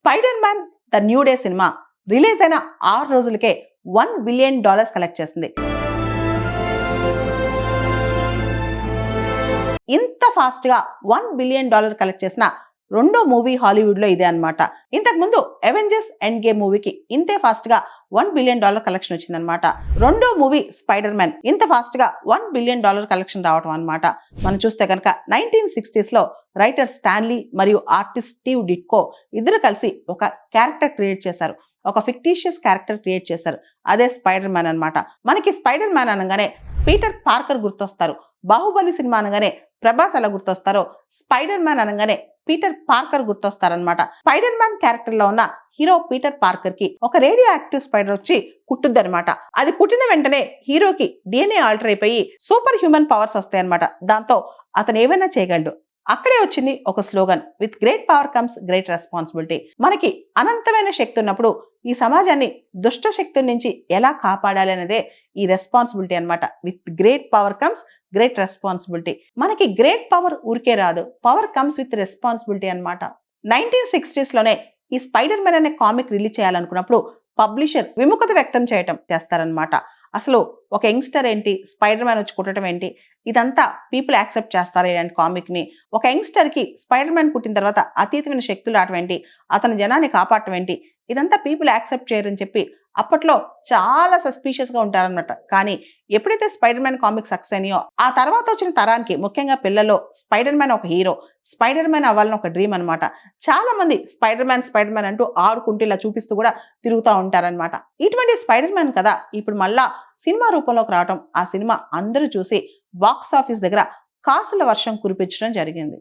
Spider man the new day cinema release అయిన 6 రోజులకే $1 billion collect చేసింది. ఇంత ఫాస్ట్ గా $1 బిలియన్ కలెక్ట్ చేసిన రెండో మూవీ హాలీవుడ్ లో ఇదే అన్నమాట. ఇంతకు ముందు అవెంజర్స్ ఎండ్ గేమ్ మూవీకి ఇంతే ఫాస్ట్ గా $1 బిలియన్ కలెక్షన్ వచ్చిందనమాట. రెండో మూవీ స్పైడర్ మ్యాన్ ఇంత ఫాస్ట్ గా $1 బిలియన్ కలెక్షన్ రావడం అనమాట. మనం చూస్తే కనుక 1960s లో రైటర్ స్టాన్లీ మరియు ఆర్టిస్ట్ స్టీవ్ డిట్కో ఇద్దరు కలిసి ఒక క్యారెక్టర్ క్రియేట్ చేశారు. ఒక ఫిక్టీషియస్ క్యారెక్టర్ క్రియేట్ చేశారు. అదే స్పైడర్ మ్యాన్ అనమాట. మనకి స్పైడర్ మ్యాన్ అనగానే పీటర్ పార్కర్ గుర్తొస్తారు. బాహుబలి సినిమా అనగానే ప్రభాస్ ఎలా గుర్తొస్తారో స్పైడర్ మ్యాన్ అనగానే పీటర్ పార్కర్ గుర్తొస్తారనమాట. స్పైడర్ మ్యాన్ క్యారెక్టర్ లో ఉన్న హీరో పీటర్ పార్కర్ కి ఒక రేడియో యాక్టివ్ స్పైడర్ వచ్చి కుట్టుద్ది అనమాట. అది కుట్టిన వెంటనే హీరోకి DNA ఆల్టర్ అయిపోయి సూపర్ హ్యూమన్ పవర్స్ వస్తాయి అనమాట. దాంతో అతను ఏమైనా చేయగలడు. అక్కడే వచ్చింది ఒక slogan, with great power comes great responsibility. మనకి అనంతమైన శక్తి ఉన్నప్పుడు ఈ సమాజాన్ని దుష్ట శక్తి నుంచి ఎలా కాపాడాలి అనేదే ఈ రెస్పాన్సిబిలిటీ అనమాట. With great power comes great responsibility. మనకి గ్రేట్ పవర్ ఊరికే రాదు, పవర్ కమ్స్ విత్ రెస్పాన్సిబిలిటీ అనమాట. 1960s లోనే ఈ స్పైడర్ మ్యాన్ అనే కామిక్ రిలీజ్ చేయాలనుకున్నప్పుడు పబ్లిషర్ విముఖత వ్యక్తం చేస్తారనమాట. అసలు ఒక యంగ్స్టర్ ఏంటి, స్పైడర్ మ్యాన్ వచ్చి కుట్టడం ఏంటి, ఇదంతా పీపుల్ యాక్సెప్ట్ చేస్తారు ఇలాంటి కామిక్ ని. ఒక యంగ్స్టర్ కి స్పైడర్ మ్యాన్ పుట్టిన తర్వాత అతీతమైన శక్తులు రావడం ఏంటి, అతని జనాన్ని కాపాడటం ఏంటి, ఇదంతా పీపుల్ యాక్సెప్ట్ చేయరని చెప్పి అప్పట్లో చాలా సస్పీషియస్ గా ఉంటారన్నమాట. కానీ ఎప్పుడైతే స్పైడర్ మ్యాన్ కామిక్ సక్సెస్ అయినాయో ఆ తర్వాత వచ్చిన తరానికి, ముఖ్యంగా పిల్లల్లో స్పైడర్ మ్యాన్ ఒక హీరో, స్పైడర్ మ్యాన్ అవ్వాలని ఒక డ్రీమ్ అనమాట. చాలా మంది స్పైడర్ మ్యాన్ అంటూ ఆడుకుంటూ ఇలా చూపిస్తూ కూడా తిరుగుతూ ఉంటారనమాట. ఇటువంటి స్పైడర్ మ్యాన్ కదా ఇప్పుడు మళ్ళా సినిమా రూపంలోకి రావటం, ఆ సినిమా అందరూ చూసి బాక్స్ ఆఫీస్ దగ్గర కాసుల వర్షం కురిపించడం జరిగింది.